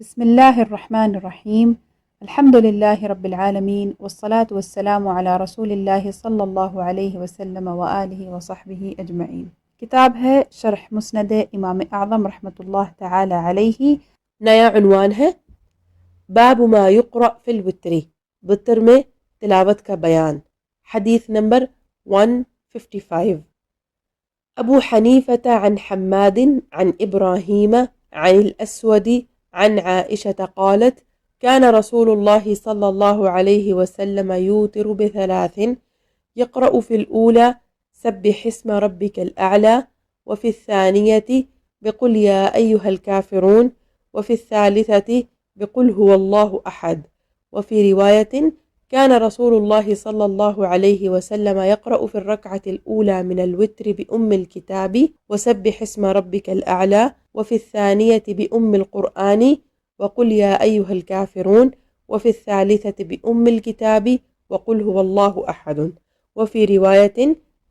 بسم الله الرحمن الرحيم. الحمد لله رب العالمين، والصلاة والسلام على رسول الله صلى الله عليه وسلم وآله وصحبه أجمعين۔ کتاب ہے شرح مسند امام اعظم رحمۃ اللہ تعالی علیہ۔ نیا عنوان ہے باب ما یقرأ فی الوتر، وتر میں تلاوت کا بیان۔ حدیث نمبر 155۔ ابو حنیفة عن حماد عن ابراہیم عن الاسود عن عائشة قالت كان رسول الله صلى الله عليه وسلم يوتر بثلاث يقرأ في الأولى سبح اسم ربك الأعلى، وفي الثانية بقل يا أيها الكافرون، وفي الثالثة بقل هو الله أحد، وفي رواية كان رسول الله صلى الله عليه وسلم يقرأ في الركعة الأولى من الوتر بأم الكتاب وسبح اسم ربك الأعلى، وفي الثانية بأم القرآن وقل يا أيها الكافرون، وفي الثالثة بأم الكتاب وقل هو الله أحد، وفي رواية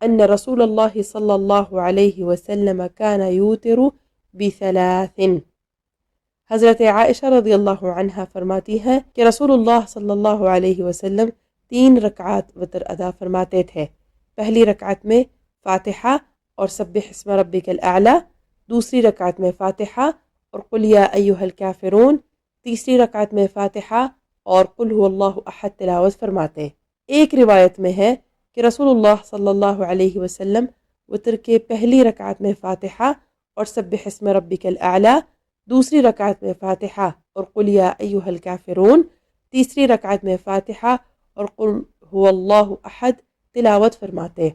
أن رسول الله صلى الله عليه وسلم كان يوتر بثلاث۔ حضرت عائشہ رضی اللہ عنہا فرماتی ہیں کہ رسول اللہ صلی اللہ علیہ وسلم 3 رکعات وتر ادا فرماتے تھے۔ پہلی رکعت میں فاتحہ اور سبح اسم ربک الاعلی، دوسری رکعت میں فاتحہ اور قل یا ایھا الکافرون، تیسری رکعت میں فاتحہ اور قل هو اللہ احد تلاوت فرماتے۔ ایک روایت میں ہے کہ رسول اللہ صلی اللہ علیہ وسلم وتر کے پہلی رکعت میں فاتحہ اور سبح اسم ربک الاعلی، دوسری رکعت میں فاتحہ اور قل یا ایھا الکافرون، تیسری رکعت میں فاتحہ اور قل هو اللہ احد تلاوت فرماتے۔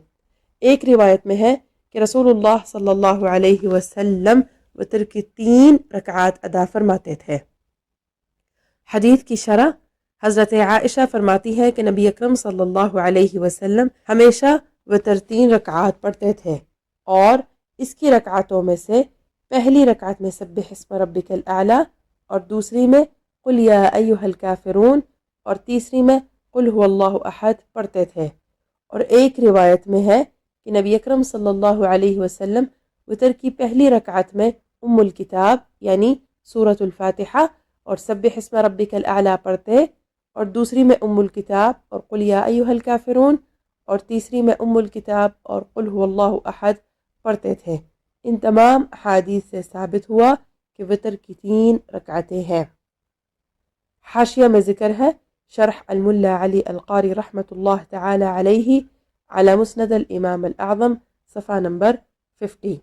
ایک روایت میں ہے کہ رسول اللہ صلی اللہ علیہ وسلم وتر کی 3 رکعات ادا فرماتے تھے۔ حدیث کی شرح، حضرت عائشہ فرماتی ہے کہ نبی اکرم صلی اللہ علیہ وسلم ہمیشہ وتر 3 رکعات پڑھتے تھے، اور اس کی رکعتوں میں سے پہلی رکعت میں سبح اسم ربک الاعلی اور دوسری میں قل یا ایھا الکافرون اور تیسری میں قل هو اللہ احد پڑھتے تھے۔ اور ایک روایت میں ہے کہ نبی اکرم صلی اللہ علیہ وسلم وتر کی پہلی رکعت میں ام الکتاب یعنی سورۃ الفاتحہ اور سبح اسم ربک الاعلی پڑھتے، اور دوسری میں ام الکتاب اور قل یا ایھا الکافرون، اور تیسری میں ام الکتاب اور قل هو اللہ احد پڑھتے تھے۔ ان تمام احادیث سے ثابت ہوا کہ وتر کی 3 رکعتیں ہیں۔ حاشیہ میں ذکر ہے شرح الملا علی القاری رحمۃ اللہ تعالی علیہ علی مسند الامام الاعظم، صفحہ نمبر 50۔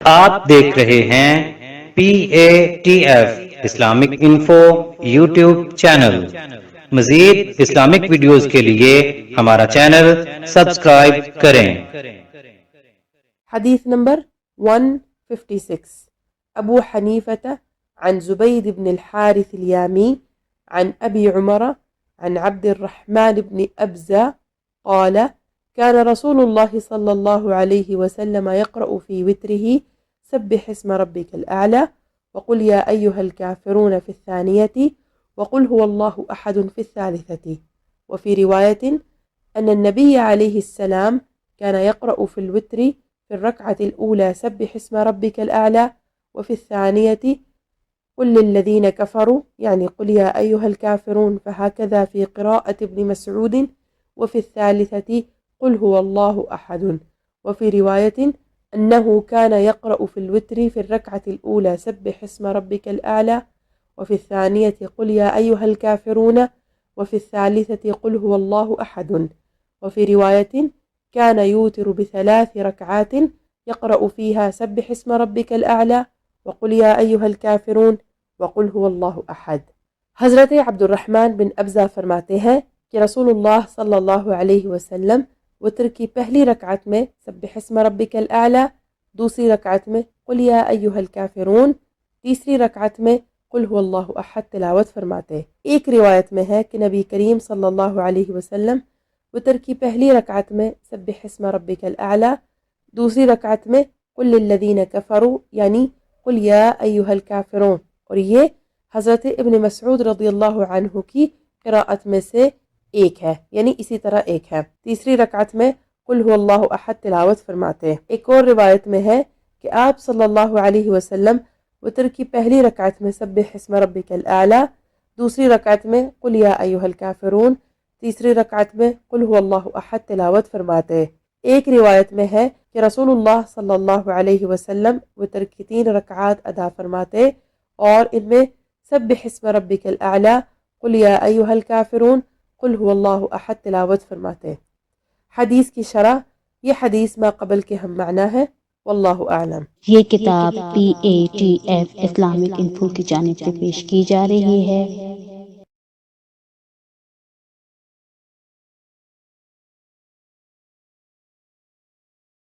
آپ دیکھ رہے ہیں PATF Islamic info YouTube channel. مزید اسلامک ویڈیوز کے لیے ہمارا چینل سبسکرائب کریں۔ حدیث نمبر 156۔ ابو حنیفة عن زبید بن الحارث اليامی عن ابی عمر عن عبد الرحمن بن ابزة قال كان رسول الله صلى الله عليه وسلم يقرأ في وتره سبح اسم ربك الأعلى وقل يا أيها الكافرون في الثانية وقل هو الله أحد في الثالثة، وفي رواية أن النبي عليه السلام كان يقرأ في الوتر في الركعة الأولى سبح اسم ربك الأعلى، وفي الثانية قل للذين كفروا يعني قل يا أيها الكافرون، فهكذا في قراءة ابن مسعود، وفي الثالثة قل هو الله أحد، وفي رواية أنه كان يقرأ في الوتر في الركعة الأولى سبح اسم ربك الأعلى، وفي الثانية قل يا أيها الكافرون، وفي الثالثة قل هو الله أحد، وفي رواية كان يوتر ب3 ركعات يقرأ فيها سبح اسم ربك الأعلى وقل يا أيها الكافرون وقل هو الله أحد۔ حضرت عبد الرحمن بن ابزہ فرماتے ہیں کہ رسول اللہ صلی اللہ علیہ وسلم وتر کی پہلی رکعت میں سبح اسم ربک الاعلی، دوسری رکعت میں قل یا ایھا الکافرون، تیسری رکعت میں قل هو اللہ احد تلاوت فرماتے۔ ایک روایت میں ہے کہ نبی کریم صلی اللہ علیہ وسلم وتر کی پہلی رکعت میں سبح اسم ربک الاعلی، دوسری رکعت میں قل للذین کفروا یعنی قل یا ایھا الکافرون، اور یہ حضرت ابن مسعود رضی اللہ عنہ کی قراءت میں سے ایک ہے، یعنی اسی طرح ایک ہے۔ تیسری رکعت میں قل هو اللہ احد تلاوت فرماتے۔ ایک اور روایت میں ہے کہ آپ صلی اللہ علیہ وسلم وتر کی پہلی رکعت میں سبح اسم ربک الاعلی، دوسری رکعت میں قل یا ایھا الکافرون، تیسری رکعت میں قل هو اللہ احد تلاوت فرماتے۔ ایک روایت میں ہے کہ رسول اللہ صلی اللہ علیہ وسلم وتر کی 3 رکعات ادا فرماتے اور ان میں سبح اسم ربک الاعلی، قل یا ایھا الکافرون، قل هو اللہ احد تلاوت فرماتے۔ حدیث کی شرح، یہ حدیث ما قبل کے ہم معنی ہے، واللہ اعلم۔ یہ کتاب PATF اسلامک انفو کی جانب سے پیش کی جا رہی ہے۔